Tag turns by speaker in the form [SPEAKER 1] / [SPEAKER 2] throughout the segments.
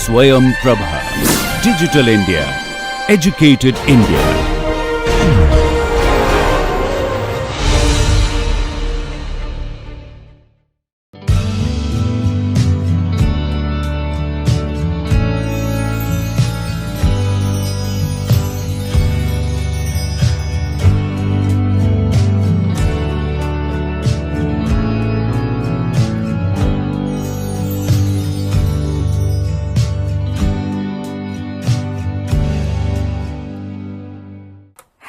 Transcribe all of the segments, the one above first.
[SPEAKER 1] Swayam Prabha. Digital India. Educated India.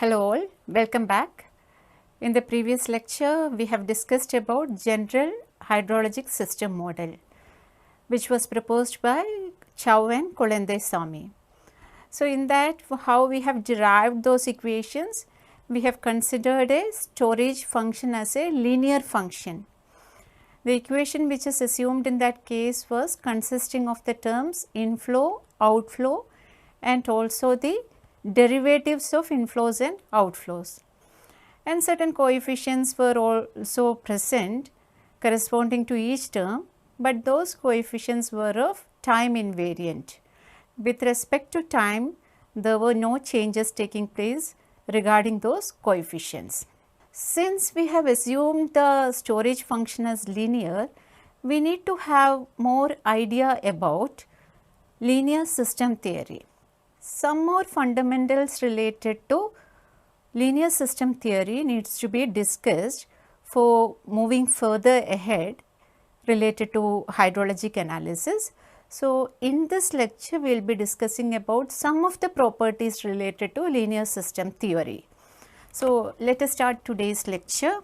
[SPEAKER 2] Hello all, welcome back. In the previous lecture, we have discussed about general hydrologic system model, which was proposed by Chow and Kolendeswamy. So, in that how we have derived those equations, we have considered a storage function as a linear function. The equation which is assumed in that case was consisting of the terms inflow, outflow and also the derivatives of inflows and outflows, and certain coefficients were also present corresponding to each term, but those coefficients were of time invariant. With respect to time, there were no changes taking place regarding those coefficients. Since we have assumed the storage function as linear, we need to have more idea about linear system theory. Some more fundamentals related to linear system theory needs to be discussed for moving further ahead related to hydrologic analysis. So, in this lecture we will be discussing about some of the properties related to linear system theory. So, let us start today's lecture.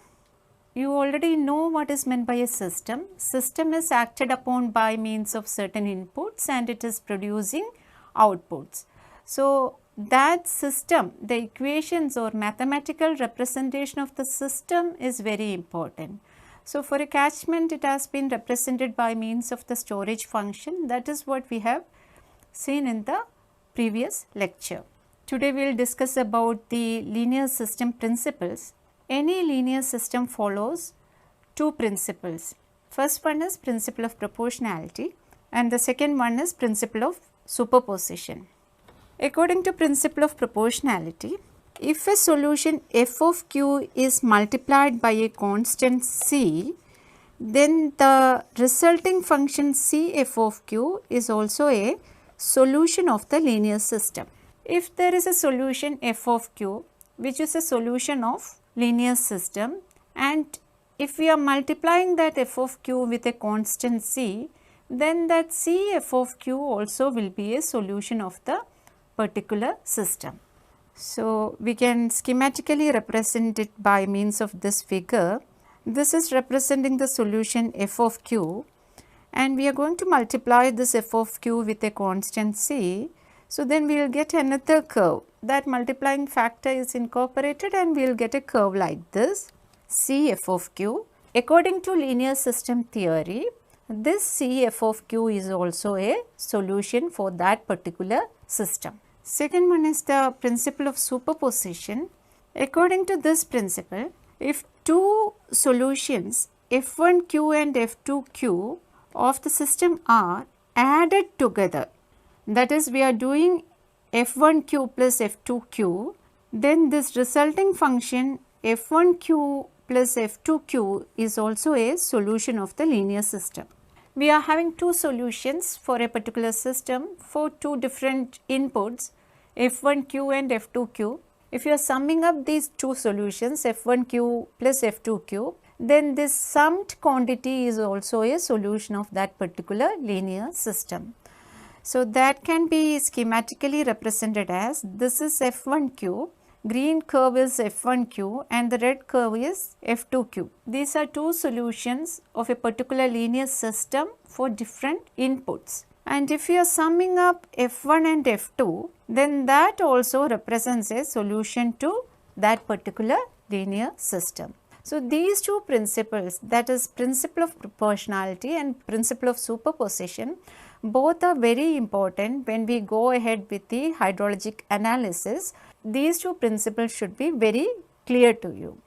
[SPEAKER 2] You already know what is meant by a system. System is acted upon by means of certain inputs and it is producing outputs. So, that system, the equations or mathematical representation of the system is very important. So, for a catchment it has been represented by means of the storage function. That is what we have seen in the previous lecture. Today we will discuss about the linear system principles. Any linear system follows two principles. First one is principle of proportionality and the second one is principle of superposition. According to principle of proportionality, if a solution f of q is multiplied by a constant c, then the resulting function c f of q is also a solution of the linear system. If there is a solution f of q which is a solution of linear system, and if we are multiplying that f of q with a constant c, then that c f of q also will be a solution of the particular system. So, we can schematically represent it by means of this figure. This is representing the solution f of q and we are going to multiply this f of q with a constant c. So, then we will get another curve. That multiplying factor is incorporated and we will get a curve like this, c f of q. According to linear system theory, this c f of q is also a solution for that particular system. Second one is the principle of superposition. According to this principle, if two solutions f1q and f2q of the system are added together, that is we are doing f1q plus f2q, then this resulting function f1q plus f2q is also a solution of the linear system. We are having two solutions for a particular system for two different inputs f1q and f2q. If you are summing up these two solutions f1q plus f2q, then this summed quantity is also a solution of that particular linear system. So, that can be schematically represented as this is f1q, green curve is f1q and the red curve is f2q. These are two solutions of a particular linear system for different inputs. And if you are summing up f1 and f2, then that also represents a solution to that particular linear system. So, these two principles, that is principle of proportionality and principle of superposition, both are very important when we go ahead with the hydrologic analysis. These two principles should be very clear to you.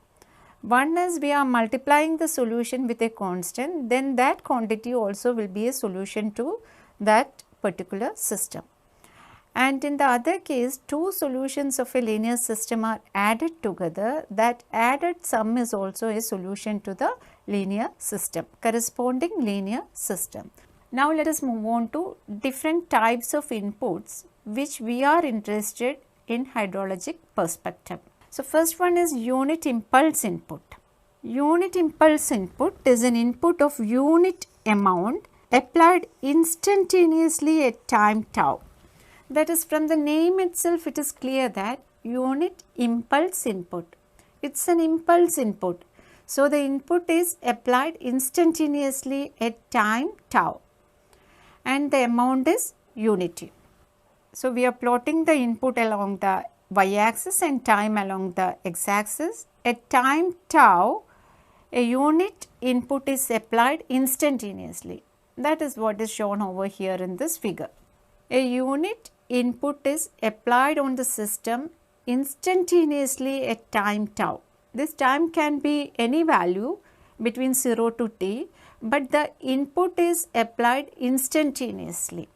[SPEAKER 2] One is we are multiplying the solution with a constant, then that quantity also will be a solution to that particular system. And in the other case, two solutions of a linear system are added together. That added sum is also a solution to the linear system, corresponding linear system. Now let us move on to different types of inputs which we are interested in hydrologic perspective. So first one is unit impulse input. Unit impulse input is an input of unit amount applied instantaneously at time tau. That is, from the name itself it is clear that unit impulse input. It is an impulse input. So the input is applied instantaneously at time tau and the amount is unity. So we are plotting the input along the y-axis and time along the x-axis. At time tau, a unit input is applied instantaneously. That is what is shown over here in this figure. A unit input is applied on the system instantaneously at time tau. This time can be any value between 0 to t, but the input is applied instantaneously.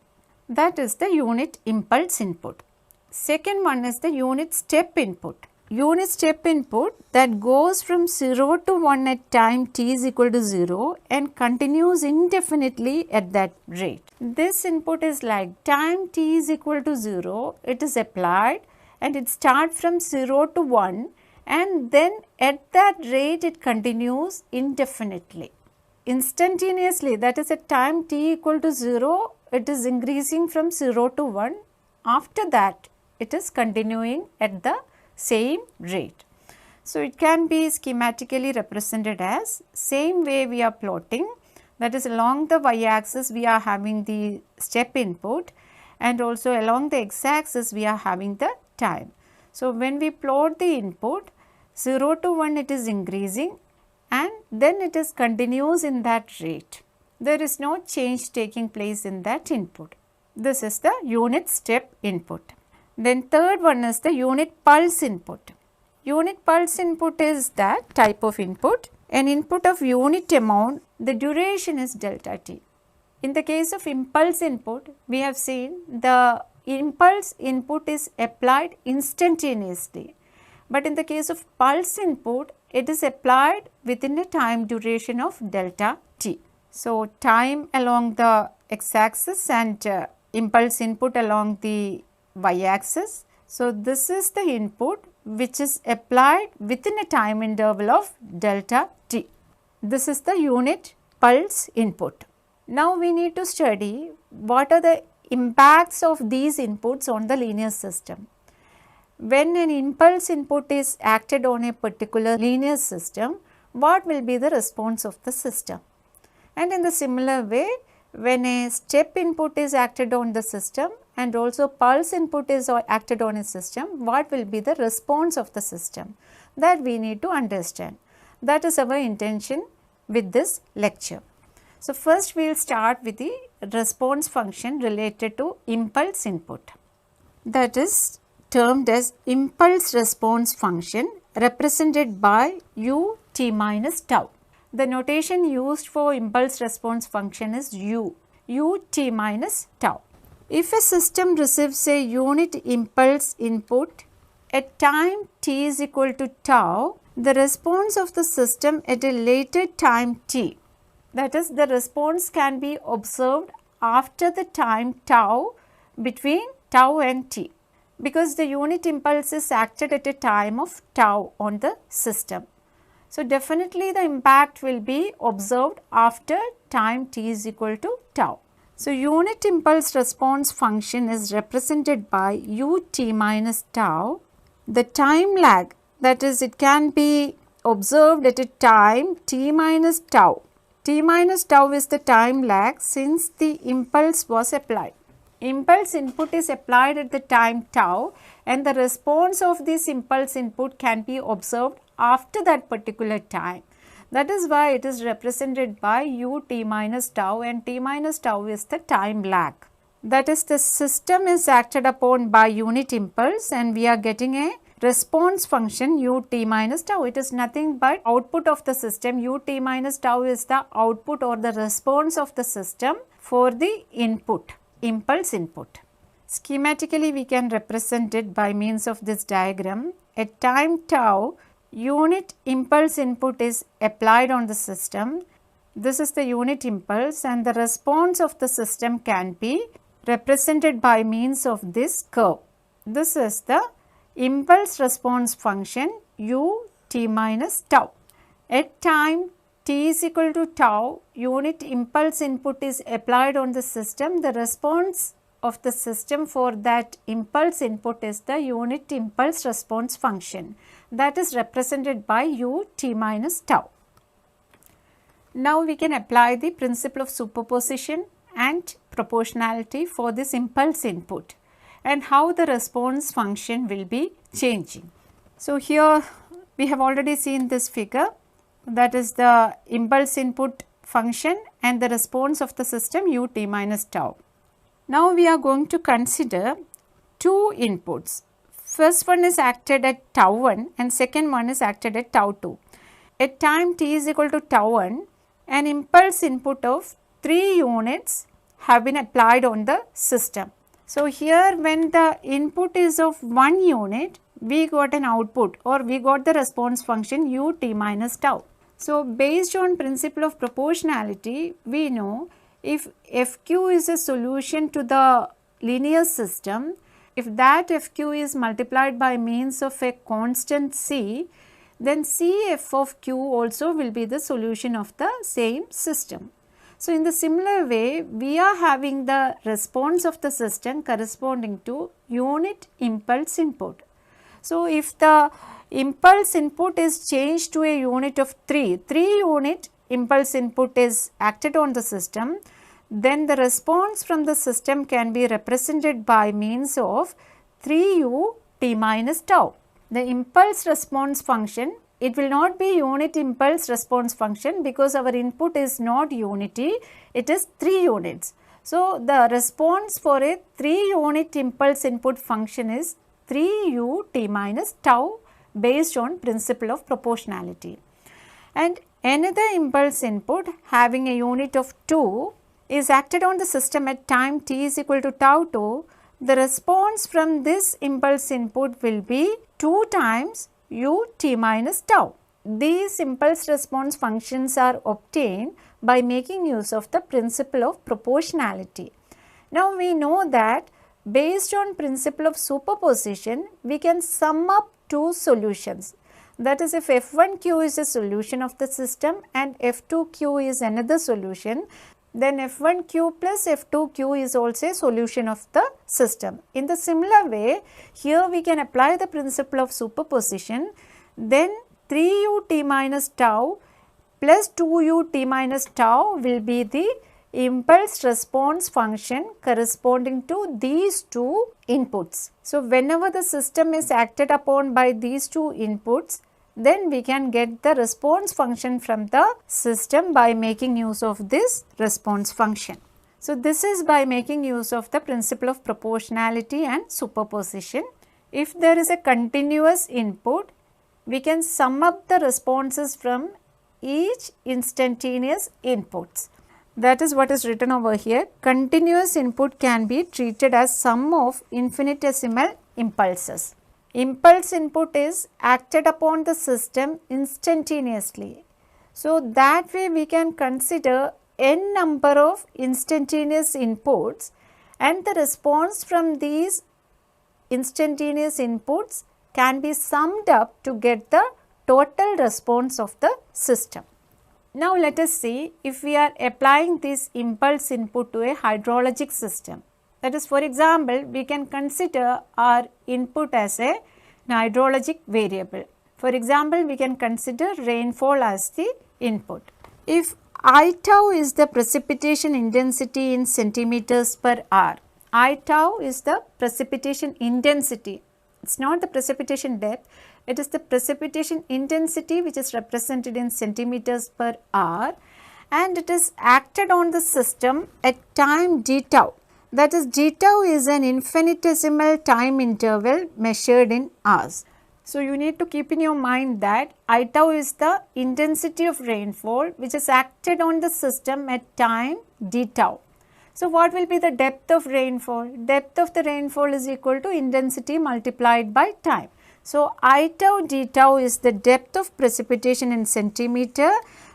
[SPEAKER 2] That is the unit impulse input. Second one is the unit step input. Unit step input that goes from 0 to 1 at time t is equal to 0 and continues indefinitely at that rate. This input is like time t is equal to 0, it is applied and it starts from 0 to 1 and then at that rate it continues indefinitely. Instantaneously, that is at time t equal to 0, it is increasing from 0 to 1. After that, it is continuing at the same rate. So it can be schematically represented as same way we are plotting, that is along the y-axis we are having the step input and also along the x-axis we are having the time. So when we plot the input 0 to 1 it is increasing and then it is continues in that rate. There is no change taking place in that input. This is the unit step input. Then third one is the unit pulse input. Unit pulse input is that type of input, an input of unit amount, the duration is delta t. In the case of impulse input, we have seen the impulse input is applied instantaneously. But in the case of pulse input, it is applied within a time duration of delta t. So time along the x-axis and impulse input along the y-axis. So this is the input which is applied within a time interval of delta t. This is the unit pulse input. Now we need to study what are the impacts of these inputs on the linear system. When an impulse input is acted on a particular linear system, what will be the response of the system? And in the similar way, when a step input is acted on the system and also pulse input is acted on a system, what will be the response of the system? That we need to understand. That is our intention with this lecture. So first we will start with the response function related to impulse input. That is termed as impulse response function represented by u t minus tau. The notation used for impulse response function is u t minus tau. If a system receives a unit impulse input at time t is equal to tau, the response of the system at a later time t, that is the response can be observed after the time tau between tau and t, because the unit impulse is acted at a time of tau on the system. So definitely the impact will be observed after time t is equal to tau. So unit impulse response function is represented by u t minus tau. The time lag, that is it can be observed at a time t minus tau. T minus tau is the time lag since the impulse was applied. Impulse input is applied at the time tau and the response of this impulse input can be observed after that particular time. That is why it is represented by u t minus tau, and t minus tau is the time lag. That is, the system is acted upon by unit impulse and we are getting a response function u t minus tau. It is nothing but output of the system. U t minus tau is the output or the response of the system for the input. impulse input. Schematically, we can represent it by means of this diagram. At time tau, unit impulse input is applied on the system. This is the unit impulse, and the response of the system can be represented by means of this curve. This is the impulse response function u t minus tau. At time t is equal to tau, unit impulse input is applied on the system. The response of the system for that impulse input is the unit impulse response function, that is represented by u t minus tau. Now we can apply the principle of superposition and proportionality for this impulse input and how the response function will be changing. So here we have already seen this figure, that is the impulse input function and the response of the system u t minus tau. Now we are going to consider two inputs. First one is acted at tau 1 and second one is acted at tau 2. At time t is equal to tau 1, an impulse input of 3 units have been applied on the system. So here when the input is of 1 unit, we got an output or we got the response function u t minus tau. So based on principle of proportionality, we know if Fq is a solution to the linear system, if that Fq is multiplied by means of a constant C, then Cf of Q also will be the solution of the same system. So in the similar way, we are having the response of the system corresponding to unit impulse input. So if the impulse input is changed to a unit of 3 unit impulse input is acted on the system, then the response from the system can be represented by means of 3u t minus tau. The impulse response function, it will not be unit impulse response function because our input is not unity, it is 3 units. So the response for a 3 unit impulse input function is 3u t minus tau based on principle of proportionality. And another impulse input having a unit of 2 is acted on the system at time t is equal to tau 2. The response from this impulse input will be 2 times u t minus tau. These impulse response functions are obtained by making use of the principle of proportionality. Now we know that based on principle of superposition, we can sum up two solutions. That is, if F1q is a solution of the system and F2q is another solution, then F1q plus F2q is also a solution of the system. In the similar way, here we can apply the principle of superposition, then 3u t minus tau plus 2u t minus tau will be the impulse response function corresponding to these two inputs. So whenever the system is acted upon by these two inputs, then we can get the response function from the system by making use of this response function. So this is by making use of the principle of proportionality and superposition. If there is a continuous input, we can sum up the responses from each instantaneous inputs. That is what is written over here. Continuous input can be treated as sum of infinitesimal impulses. Impulse input is acted upon the system instantaneously. So that way we can consider n number of instantaneous inputs and the response from these instantaneous inputs can be summed up to get the total response of the system. Now let us see if we are applying this impulse input to a hydrologic system. That is, for example, we can consider our input as a hydrologic variable. For example, we can consider rainfall as the input. If I tau is the precipitation intensity in centimeters per hour, I tau is the precipitation intensity. It is not the precipitation depth, it is the precipitation intensity which is represented in centimeters per hour, and it is acted on the system at time d tau. That is, d tau is an infinitesimal time interval measured in hours. So you need to keep in your mind that I tau is the intensity of rainfall which is acted on the system at time d tau. So what will be the depth of rainfall? Depth of the rainfall is equal to intensity multiplied by time. So I tau d tau is the depth of precipitation in centimeter,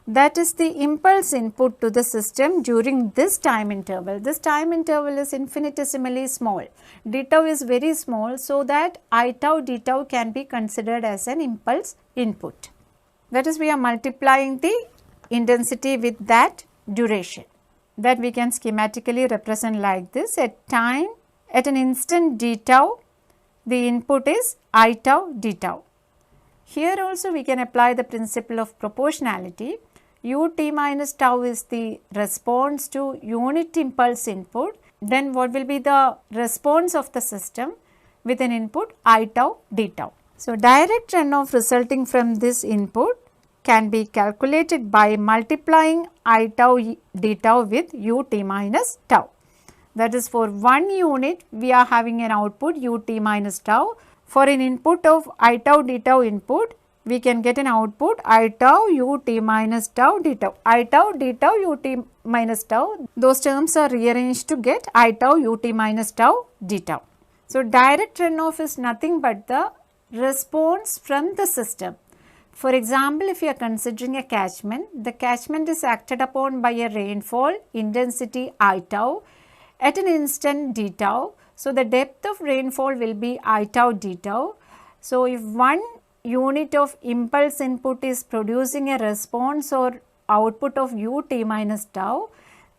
[SPEAKER 2] that is the impulse input to the system during this time interval. This time interval is infinitesimally small. D tau is very small, so that I tau d tau can be considered as an impulse input. That is, we are multiplying the intensity with that duration, that we can schematically represent like this. At time, at an instant d tau, the input is I tau d tau. Here also we can apply the principle of proportionality. Ut minus tau is the response to unit impulse input. Then what will be the response of the system with an input I tau d tau. So direct runoff resulting from this input can be calculated by multiplying I tau d tau with ut minus tau. That is, for 1 unit we are having an output ut minus tau. For an input of I tau d tau input, we can get an output I tau ut minus tau d tau. I tau d tau ut minus tau, those terms are rearranged to get I tau ut minus tau d tau. So direct runoff is nothing but the response from the system. For example, if you are considering a catchment, the catchment is acted upon by a rainfall intensity I tau at an instant d tau. So the depth of rainfall will be I tau d tau. So if 1 unit of impulse input is producing a response or output of ut minus tau,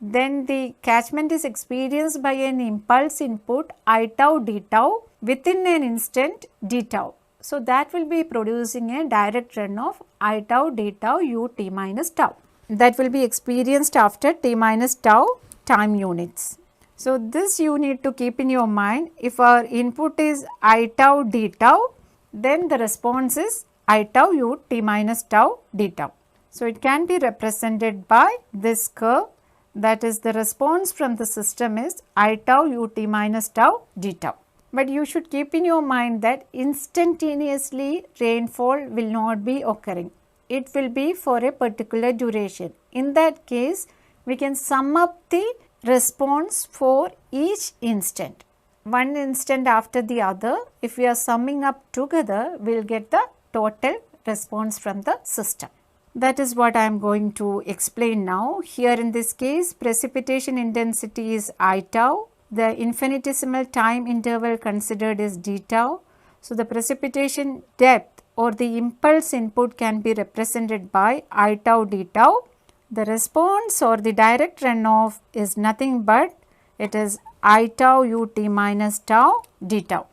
[SPEAKER 2] then the catchment is experienced by an impulse input I tau d tau within an instant d tau. So that will be producing a direct runoff I tau d tau ut minus tau. That will be experienced after t minus tau time units. So this you need to keep in your mind. If our input is I tau d tau, then the response is I tau ut minus tau d tau. So it can be represented by this curve, that is, the response from the system is I tau ut minus tau d tau. But you should keep in your mind that instantaneously rainfall will not be occurring. It will be for a particular duration. In that case, we can sum up the response for each instant. One instant after the other, if we are summing up together, we will get the total response from the system. That is what I am going to explain now. Here in this case, precipitation intensity is I tau. The infinitesimal time interval considered is d tau. So the precipitation depth or the impulse input can be represented by I tau d tau. The response or the direct runoff is nothing but it is I tau ut minus tau d tau.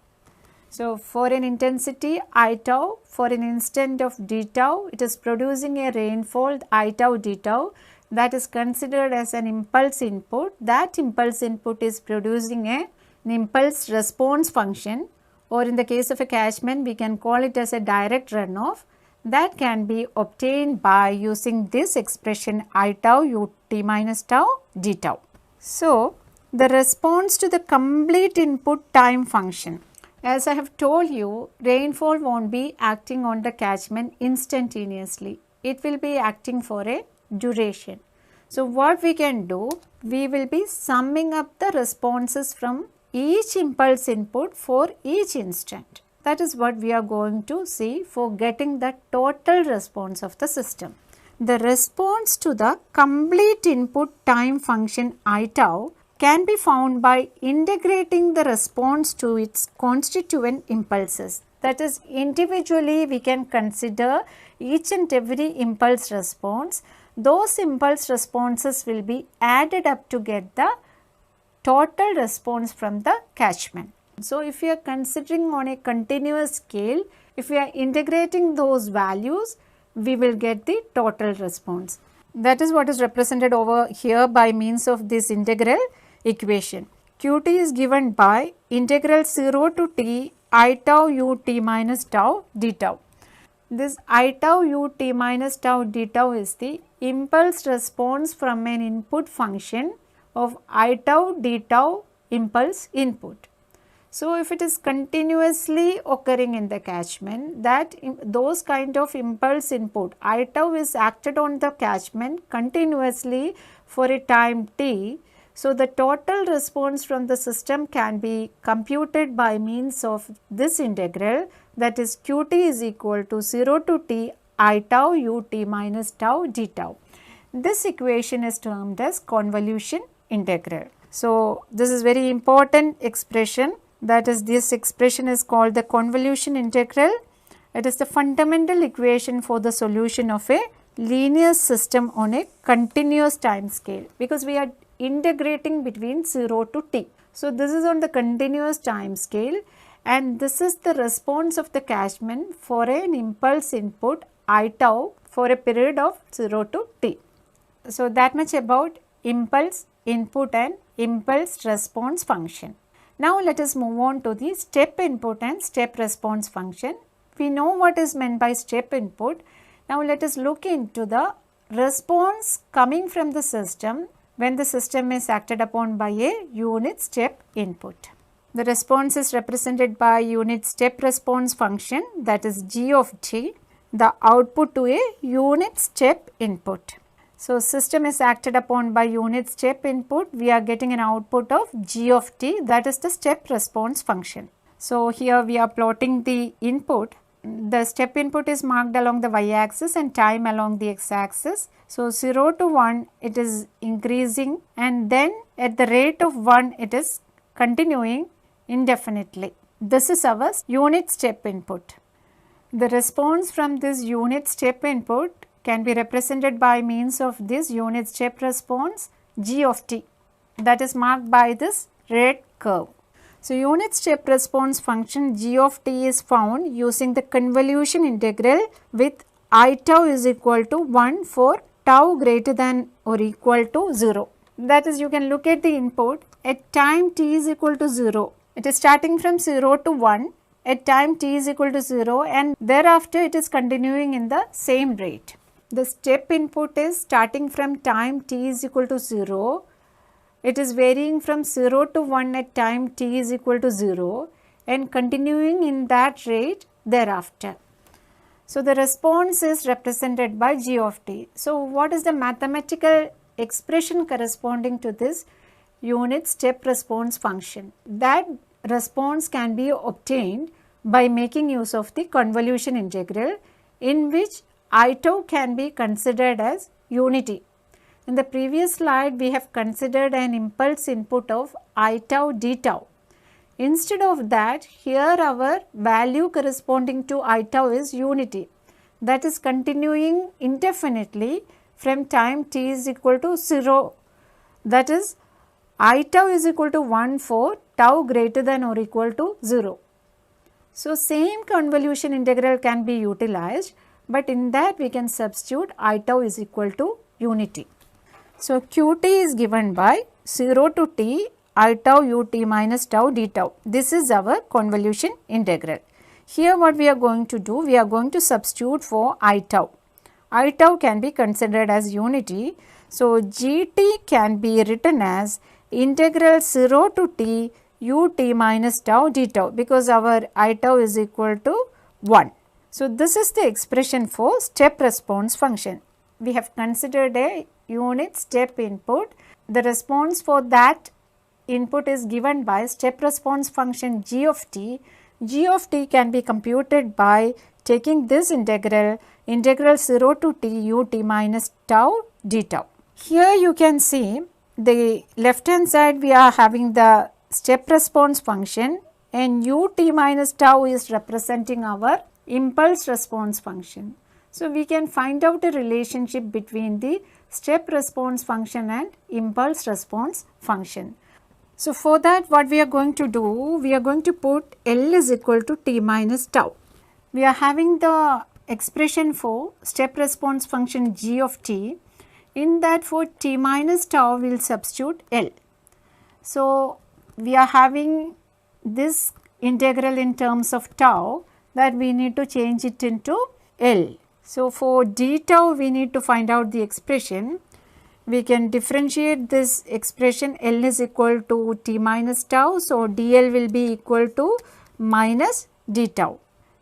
[SPEAKER 2] So for an intensity I tau, for an instant of d tau, it is producing a rainfall I tau d tau that is considered as an impulse input. That impulse input is producing an impulse response function, or in the case of a catchment we can call it as a direct runoff, that can be obtained by using this expression I tau ut minus tau d tau. So the response to the complete input time function. As I have told you, rainfall won't be acting on the catchment instantaneously. It will be acting for a duration. So what we can do, we will be summing up the responses from each impulse input for each instant. That is what we are going to see for getting the total response of the system. The response to the complete input time function I tau can be found by integrating the response to its constituent impulses. That is, individually we can consider each and every impulse response. Those impulse responses will be added up to get the total response from the catchment. So if we are considering on a continuous scale, if we are integrating those values, we will get the total response. That is what is represented over here by means of this integral equation. Qt is given by integral 0 to t I tau ut minus tau d tau. This I tau ut minus tau d tau is the impulse response from an input function of I tau d tau impulse input. So if it is continuously occurring in the catchment, those kind of impulse input I tau is acted on the catchment continuously for a time t. So, the total response from the system can be computed by means of this integral, that is qt is equal to 0 to t I tau ut minus tau d tau. This equation is termed as convolution integral. So, this is very important expression, that is this expression is called the convolution integral. It is the fundamental equation for the solution of a linear system on a continuous time scale, because we are integrating between 0 to t. So, this is on the continuous time scale, and this is the response of the catchment for an impulse input I tau for a period of 0 to t. So, that much about impulse input and impulse response function. Now, let us move on to the step input and step response function. We know what is meant by step input. Now, let us look into the response coming from the system when the system is acted upon by a unit step input. The response is represented by unit step response function, that is g of t, the output to a unit step input. So, system is acted upon by unit step input, we are getting an output of g of t, that is the step response function. So, here we are plotting the input. The step input is marked along the y axis and time along the x axis. So, 0 to 1 it is increasing, and then at the rate of 1 it is continuing indefinitely. This is our unit step input. The response from this unit step input can be represented by means of this unit step response g of t, that is marked by this red curve. So, unit step response function g of t is found using the convolution integral with I tau is equal to 1 for tau greater than or equal to 0. That is, you can look at the input at time t is equal to 0. It is starting from 0 to 1 at time t is equal to 0, and thereafter it is continuing in the same rate. The step input is starting from time t is equal to 0. It is varying from 0 to 1 at time t is equal to 0 and continuing in that rate thereafter. So, the response is represented by g of t. So, what is the mathematical expression corresponding to this unit step response function? That response can be obtained by making use of the convolution integral, in which I tau can be considered as unity. In the previous slide, we have considered an impulse input of I tau d tau. Instead of that, here our value corresponding to I tau is unity, that is continuing indefinitely from time t is equal to 0, that is I tau is equal to 1 for tau greater than or equal to 0. So, same convolution integral can be utilized, but in that we can substitute I tau is equal to unity. So, qt is given by 0 to t I tau ut minus tau d tau. This is our convolution integral. Here what we are going to do, we are going to substitute for I tau. I tau can be considered as unity. So, gt can be written as integral 0 to t ut minus tau d tau, because our I tau is equal to 1. So, this is the expression for step response function. We have considered a unit step input. The response for that input is given by step response function g of t. G of t can be computed by taking this integral 0 to t ut minus tau d tau. Here you can see the left hand side we are having the step response function, and ut minus tau is representing our impulse response function. So, we can find out a relationship between the step response function and impulse response function. So, for that what we are going to do, we are going to put L is equal to t minus tau. We are having the expression for step response function g of t. In that, for t minus tau we will substitute L. So, we are having this integral in terms of tau, that we need to change it into L. So, for d tau we need to find out the expression. We can differentiate this expression, L is equal to t minus tau. So, dl will be equal to minus d tau.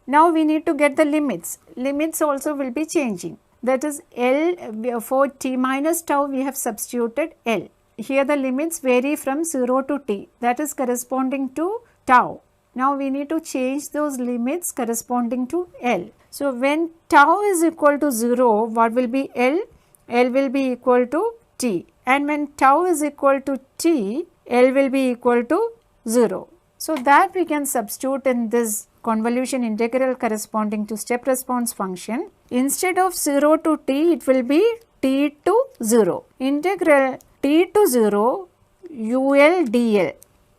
[SPEAKER 2] Now, we need to get the limits. Limits also will be changing. That is L, for t minus tau we have substituted L. here the limits vary from 0 to t, that is corresponding to tau. Now we need to change those limits corresponding to L. So when tau is equal to 0, what will be L? L will be equal to t, and when tau is equal to t, L will be equal to 0. So that we can substitute in this convolution integral corresponding to step response function. Instead of 0 to t, it will be t to 0. Integral t to 0 ul dl.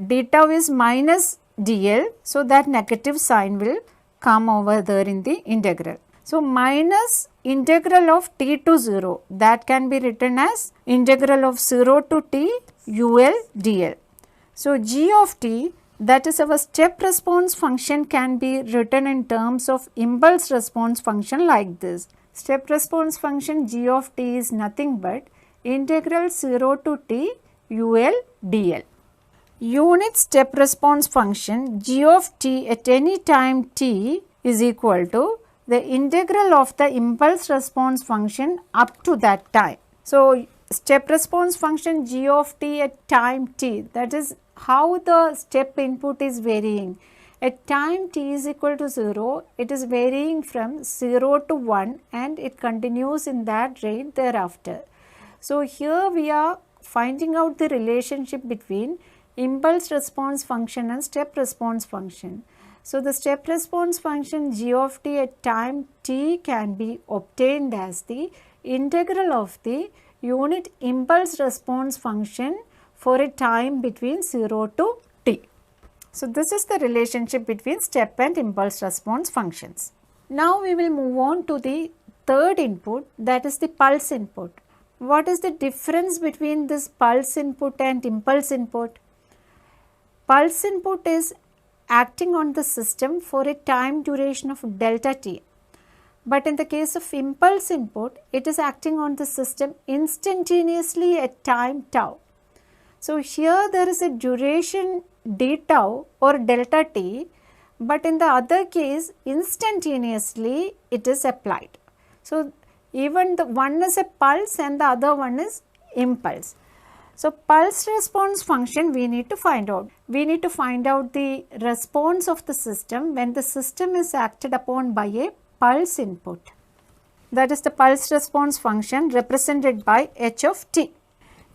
[SPEAKER 2] D tau is minus dl, so that negative sign will come over there in the integral. So minus integral of t to 0, that can be written as integral of 0 to t ul dl. So g of t, that is our step response function, can be written in terms of impulse response function like this. Step response function g of t is nothing but integral 0 to t ul dl. Unit step response function g of t at any time t is equal to the integral of the impulse response function up to that time. So step response function g of t at time t, that is how the step input is varying. At time t is equal to 0, it is varying from 0 to 1 and it continues in that rate thereafter. So here we are finding out the relationship between impulse response function and step response function. So the step response function g of t at time t can be obtained as the integral of the unit impulse response function for a time between 0 to t. So this is the relationship between step and impulse response functions. Now we will move on to the third input, that is the pulse input. What is the difference between this pulse input and impulse input? Pulse input is acting on the system for a time duration of delta t. But in the case of impulse input, it is acting on the system instantaneously at time tau. So here there is a duration d tau or delta t, but in the other case instantaneously it is applied. So even the one is a pulse and the other one is impulse. So pulse response function we need to find out. We need to find out the response of the system when the system is acted upon by a pulse input. That is the pulse response function represented by h of t.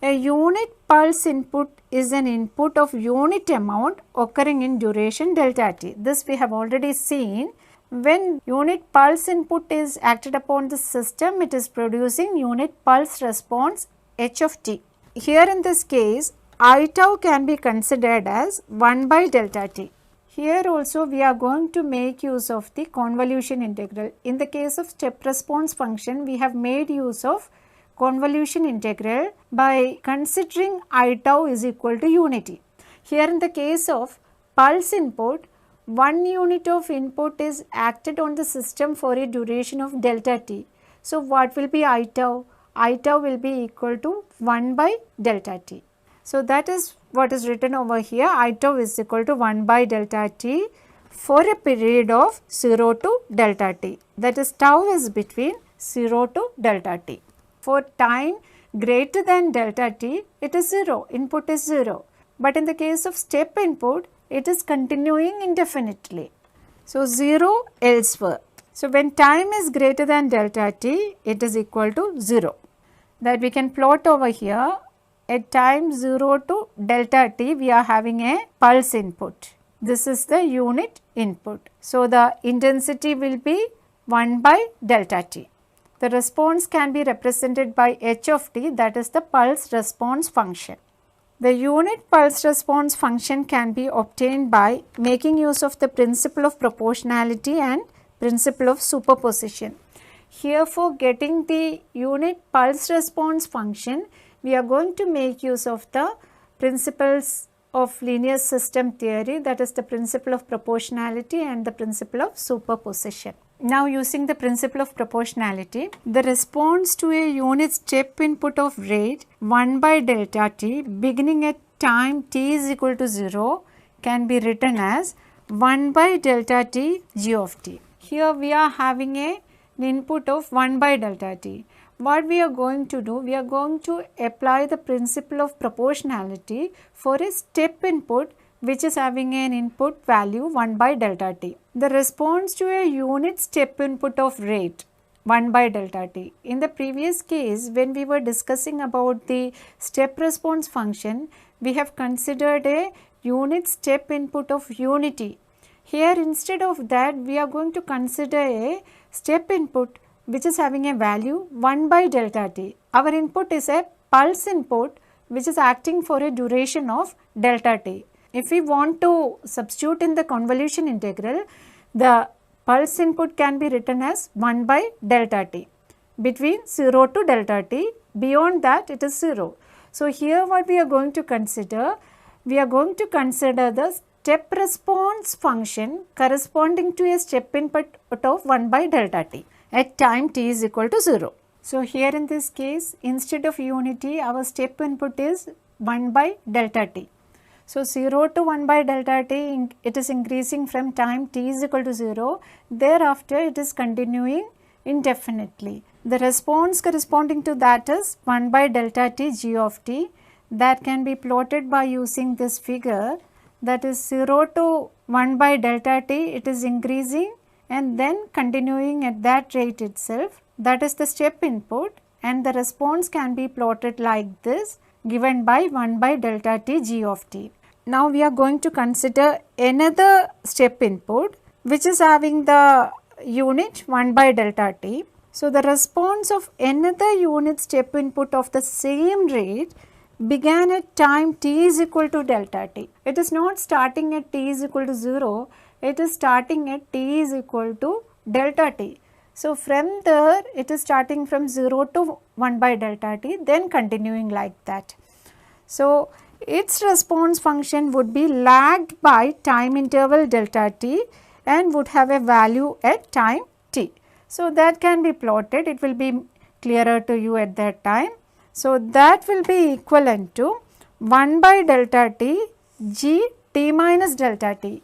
[SPEAKER 2] A unit pulse input is an input of unit amount occurring in duration delta t. This we have already seen. When unit pulse input is acted upon the system, it is producing unit pulse response h of t. Here in this case, I tau can be considered as 1 by delta t. Here also we are going to make use of the convolution integral. In the case of step response function, we have made use of convolution integral by considering I tau is equal to unity. Here in the case of pulse input, 1 unit of input is acted on the system for a duration of delta t. So what will be I tau? I tau will be equal to 1 by delta t. So that is what is written over here. I tau is equal to 1 by delta t for a period of 0 to delta t. That is tau is between 0 to delta t. For time greater than delta t, it is 0, input is 0. But in the case of step input, it is continuing indefinitely. So 0 elsewhere. So when time is greater than delta t, it is equal to 0. That we can plot over here. At time 0 to delta t, we are having a pulse input. This is the unit input. So the intensity will be 1 by delta t. The response can be represented by h of t, that is the pulse response function. The unit pulse response function can be obtained by making use of the principle of proportionality and principle of superposition. Here for getting the unit pulse response function, we are going to make use of the principles of linear system theory, that is the principle of proportionality and the principle of superposition. Now using the principle of proportionality, the response to a unit step input of rate 1 by delta t beginning at time t is equal to 0 can be written as 1 by delta t g of t. Here we are having an input of 1 by delta t. what we are going to do, we are going to apply the principle of proportionality for a step input which is having an input value 1 by delta t. The response to a unit step input of rate 1 by delta t. In the previous case, when we were discussing about the step response function, we have considered a unit step input of unity. Here instead of that, we are going to consider a step input which is having a value 1 by delta t. Our input is a pulse input which is acting for a duration of delta t. If we want to substitute in the convolution integral, the pulse input can be written as 1 by delta t between 0 to delta t, beyond that it is 0. So, here what we are going to consider, we are going to consider the step response function corresponding to a step input of 1 by delta t at time t is equal to 0. So, here in this case, instead of unity, our step input is 1 by delta t. So, 0 to 1 by delta t, it is increasing from time t is equal to 0, thereafter it is continuing indefinitely. The response corresponding to that is 1 by delta t g of t, that can be plotted by using this figure, that is 0 to 1 by delta t, it is increasing and then continuing at that rate itself, that is the step input, and the response can be plotted like this, given by 1 by delta t g of t. Now, we are going to consider another step input which is having the unit 1 by delta t. So, the response of another unit step input of the same rate began at time t is equal to delta t. It is not starting at t is equal to 0, it is starting at t is equal to delta t. So, from there it is starting from 0 to 1 by delta t, then continuing like that. So, its response function would be lagged by time interval delta t and would have a value at time t. So, that can be plotted, it will be clearer to you at that time. So, that will be equivalent to 1 by delta t g t minus delta t.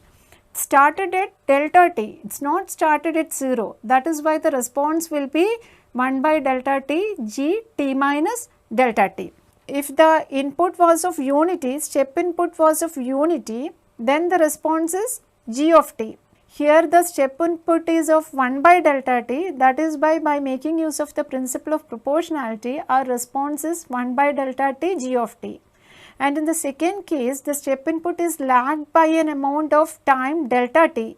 [SPEAKER 2] Started at delta t, it is not started at 0, that is why the response will be 1 by delta t g t minus delta t. If the input was of unity, step input was of unity, then the response is g of t. Here the step input is of 1 by delta t, that is by making use of the principle of proportionality, our response is 1 by delta t g of t. And in the second case, the step input is lagged by an amount of time delta t.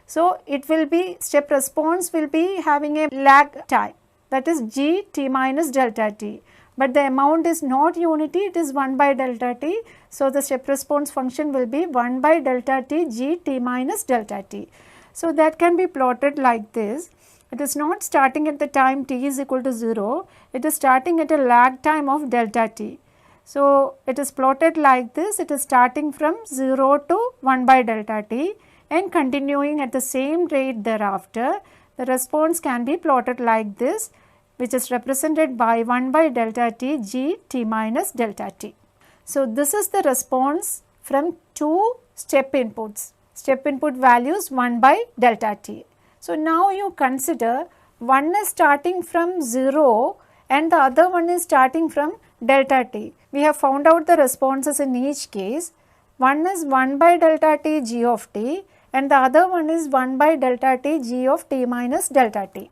[SPEAKER 2] So, it will be, step response will be having a lag time, that is g t minus delta t. But the amount is not unity, it is 1 by delta t. So, the step response function will be 1 by delta t g t minus delta t. So, that can be plotted like this. It is not starting at the time t is equal to 0, it is starting at a lag time of delta t. So, it is plotted like this, it is starting from 0 to 1 by delta t and continuing at the same rate thereafter. The response can be plotted like this, which is represented by 1 by delta t g t minus delta t. So, this is the response from two step inputs, step input values 1 by delta t. So, now you consider one is starting from 0 and the other one is starting from delta t. We have found out the responses in each case. One is 1 by delta t g of t and the other one is 1 by delta t g of t minus delta t,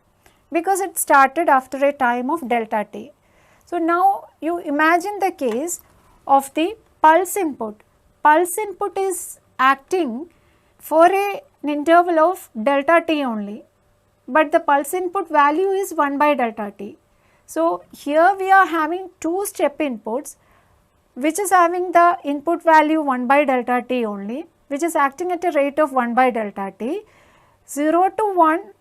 [SPEAKER 2] because it started after a time of delta t. So, now you imagine the case of the pulse input. Pulse input is acting for an interval of delta t only, but the pulse input value is 1 by delta t. So, here we are having two step inputs which is having the input value 1 by delta t only, which is acting at a rate of 1 by delta t, 0 to 1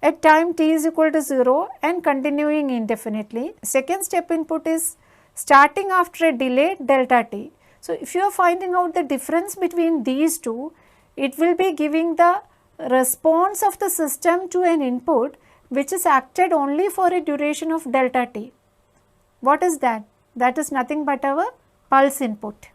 [SPEAKER 2] at time t is equal to 0 and continuing indefinitely. Second step input is starting after a delay delta t. So, if you are finding out the difference between these two, it will be giving the response of the system to an input which is acted only for a duration of delta t. What is that? That is nothing but our pulse input.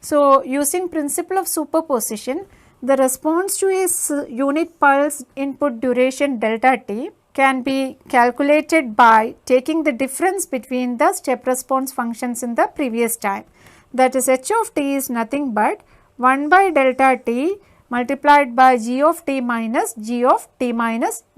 [SPEAKER 2] So, using principle of superposition, the response to a unit pulse input duration delta t can be calculated by taking the difference between the step response functions in the previous time. That is, h of t is nothing but 1 by delta t multiplied by g of t minus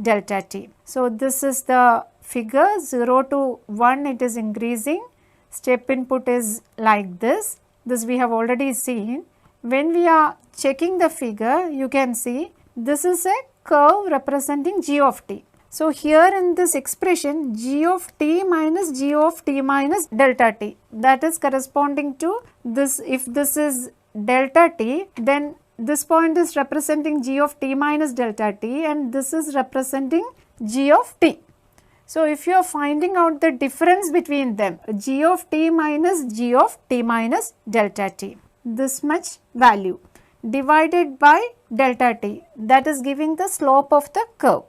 [SPEAKER 2] delta t. So, this is the figure 0 to 1, it is increasing, step input is like this we have already seen. When we are checking the figure, you can see this is a curve representing g of t. So, here in this expression g of t minus delta t, that is corresponding to this. If this is delta t, then this point is representing g of t minus delta t and this is representing g of t. So, if you are finding out the difference between them, g of t minus delta t, this much value divided by delta t, that is giving the slope of the curve.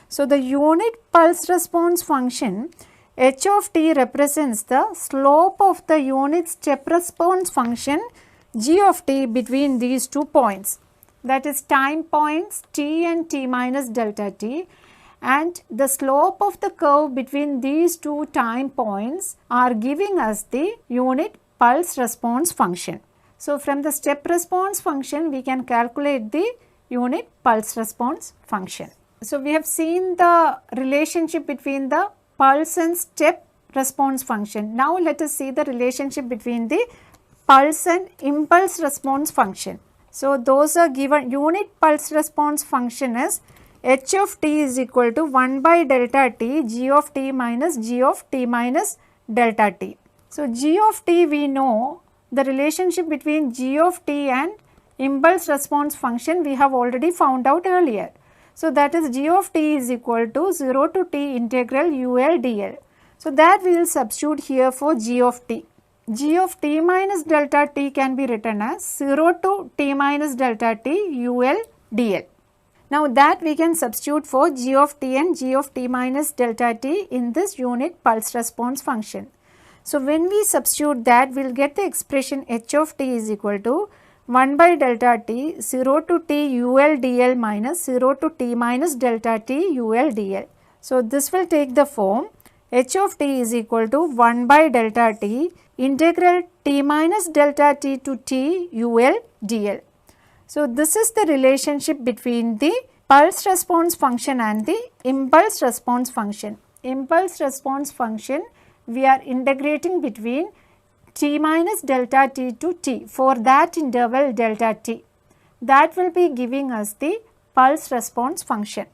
[SPEAKER 2] So, the unit pulse response function h of t represents the slope of the unit step response function g of t between these 2 points, that is time points t and t minus delta t, and the slope of the curve between these 2 time points are giving us the unit pulse response function. So, from the step response function we can calculate the unit pulse response function. So, we have seen the relationship between the pulse and step response function. Now, let us see the relationship between the pulse and impulse response function. So, those are given. Unit pulse response function is h of t is equal to 1 by delta t g of t minus delta t. So, g of t we know the relationship between g of t and impulse response function we have already found out earlier. So, that is g of t is equal to 0 to t integral ul dl. So, that we will substitute here for g of t. G of t minus delta t can be written as 0 to t minus delta t ul dl. Now, that we can substitute for g of t and g of t minus delta t in this unit pulse response function. So, when we substitute that, we will get the expression h of t is equal to 1 by delta t 0 to t ul dl minus 0 to t minus delta t ul dl. So, this will take the form h of t is equal to 1 by delta t integral t minus delta t to t ul dl. So, this is the relationship between the pulse response function and the impulse response function. Impulse response function we are integrating between t minus delta t to t for that interval delta t. That will be giving us the pulse response function.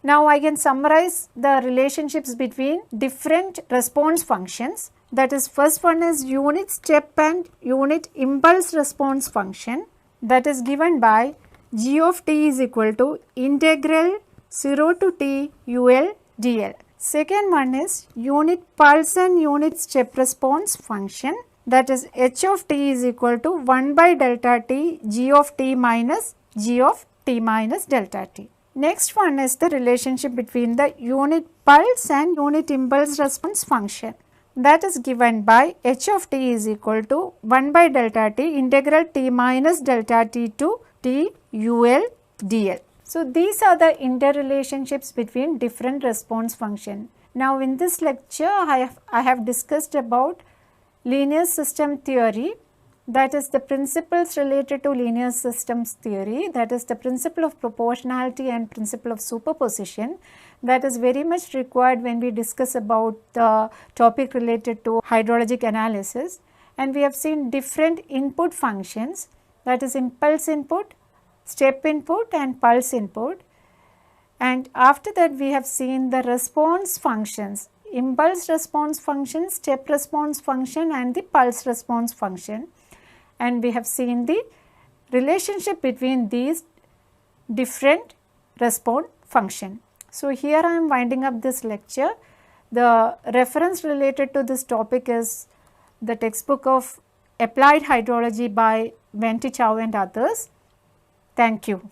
[SPEAKER 2] Now, I can summarize the relationships between different response functions. That is, first one is unit step and unit impulse response function, that is given by g of t is equal to integral 0 to t ul dl. Second one is unit pulse and unit step response function, that is h of t is equal to 1 by delta t g of t minus delta t. Next one is the relationship between the unit pulse and unit impulse response function, that is given by h of t is equal to 1 by delta t integral t minus delta t to t ul dl. So, these are the interrelationships between different response function. Now, in this lecture I have discussed about linear system theory, that is the principles related to linear systems theory, that is the principle of proportionality and principle of superposition, that is very much required when we discuss about the topic related to hydrologic analysis. And we have seen different input functions, that is impulse input, step input and pulse input. And after that we have seen the response functions, impulse response function, step response function and the pulse response function. And we have seen the relationship between these different response function. So, here I am winding up this lecture. The reference related to this topic is the textbook of Applied Hydrology by Venti Chow and others. Thank you.